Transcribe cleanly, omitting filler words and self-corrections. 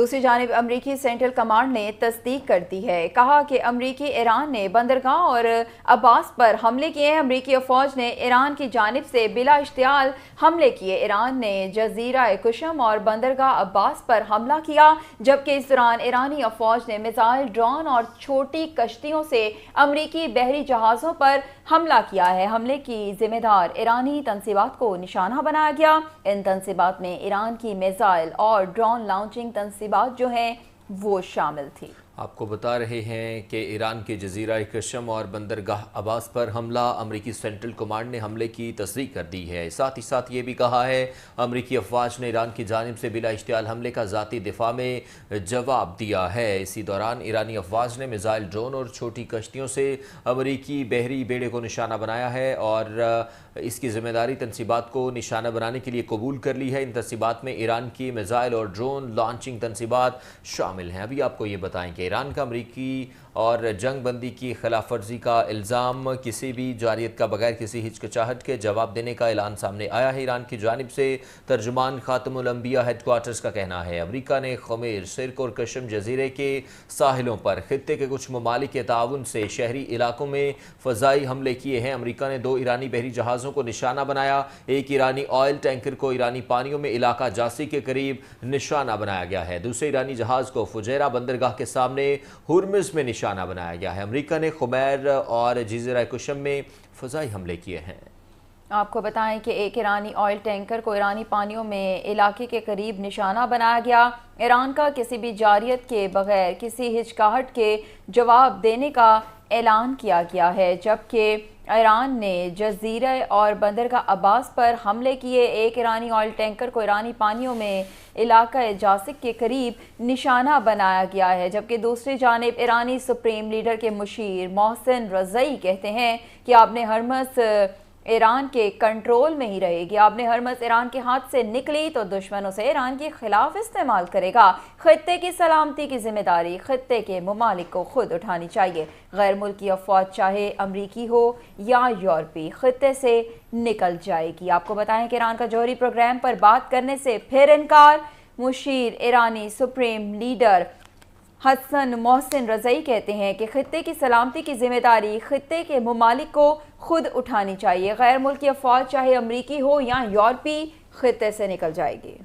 دوسری جانب امریکی سینٹرل کمانڈ نے تصدیق کر دی ہے، کہا کہ امریکی ایران نے بندرگاہ اور عباس پر حملے کیے ہیں۔ امریکی فوج نے ایران کی جانب سے بلا اشتعال حملے کیے۔ ایران نے جزیرہ قشم اور بندرگاہ عباس پر حملہ کیا، جبکہ اس دوران ایرانی افواج نے میزائل، ڈرون اور چھوٹی کشتیوں سے امریکی بحری جہازوں پر حملہ کیا ہے۔ حملے کی ذمہ دار ایرانی تنصیبات کو نشانہ بنایا گیا۔ ان تنصیبات میں ایران کی میزائل اور ڈرون لانچنگ تنصیبات جو ہیں وہ شامل تھی۔ آپ کو بتا رہے ہیں کہ ایران کے جزیرہ قشم اور بندرگاہ عباس پر حملہ، امریکی سینٹرل کمانڈ نے حملے کی تصدیق کر دی ہے۔ ساتھ ہی ساتھ یہ بھی کہا ہے امریکی افواج نے ایران کی جانب سے بلا اشتعال حملے کا ذاتی دفاع میں جواب دیا ہے۔ اسی دوران ایرانی افواج نے میزائل، ڈرون اور چھوٹی کشتیوں سے امریکی بحری بیڑے کو نشانہ بنایا ہے اور اس کی ذمہ داری تنصیبات کو نشانہ بنانے کے لیے قبول کر لی ہے۔ ان تنصیبات میں ایران کی میزائل اور ڈرون لانچنگ تنصیبات شامل ہیں۔ ابھی آپ کو یہ بتائیں کہ ایران کا امریکی اور جنگ بندی کی خلاف ورزی کا الزام کسی بھی جارحیت کا بغیر کسی ہچکچاہٹ کے جواب دینے کا اعلان سامنے آیا ہے۔ ایران کی جانب سے ترجمان خاتم الانبیاء ہیڈ کوارٹرز کا کہنا ہے امریکہ نے خمیر، سرک اور قشم جزیرے کے ساحلوں پر خطے کے کچھ ممالک کے تعاون سے شہری علاقوں میں فضائی حملے کیے ہیں۔ امریکہ نے 2 ایرانی بحری جہازوں کو نشانہ بنایا۔ ایک ایرانی آئل ٹینکر کو ایرانی پانیوں میں علاقہ جاسی کے قریب نشانہ بنایا گیا ہے۔ دوسرے ایرانی جہاز کو فجیرہ بندرگاہ کے سامنے ہرمز میں نشانہ بنایا گیا ہے۔ امریکہ نے خمیر اور جزیرہ قشم میں فضائی حملے کیے ہیں۔ آپ کو بتائیں کہ ایک ایرانی آئل ٹینکر کو ایرانی پانیوں میں علاقے کے قریب نشانہ بنایا گیا۔ ایران کا کسی بھی جارحیت کے بغیر کسی ہچکچاہٹ کے جواب دینے کا اعلان کیا گیا ہے، جبکہ ایران نے جزیرہ اور بندرگاہ عباس پر حملے کیے۔ ایک ایرانی آئل ٹینکر کو ایرانی پانیوں میں علاقہ جاسک کے قریب نشانہ بنایا گیا ہے، جبکہ دوسری جانب ایرانی سپریم لیڈر کے مشیر محسن رضائی کہتے ہیں کہ آبِ ہرمز ایران کے کنٹرول میں ہی رہے گی۔ آبِ ہرمز ایران کے ہاتھ سے نکلی تو دشمنوں سے ایران کے خلاف استعمال کرے گا۔ خطے کی سلامتی کی ذمہ داری خطے کے ممالک کو خود اٹھانی چاہیے۔ غیر ملکی افواج چاہے امریکی ہو یا یورپی خطے سے نکل جائے گی۔ آپ کو بتائیں کہ ایران کا جوہری پروگرام پر بات کرنے سے پھر انکار۔ مشیر ایرانی سپریم لیڈر حسن محسن رضائی کہتے ہیں کہ خطے کی سلامتی کی ذمہ داری خطے کے ممالک کو خود اٹھانی چاہیے۔ غیر ملکی افواج چاہے امریکی ہو یا یورپی خطے سے نکل جائے گی۔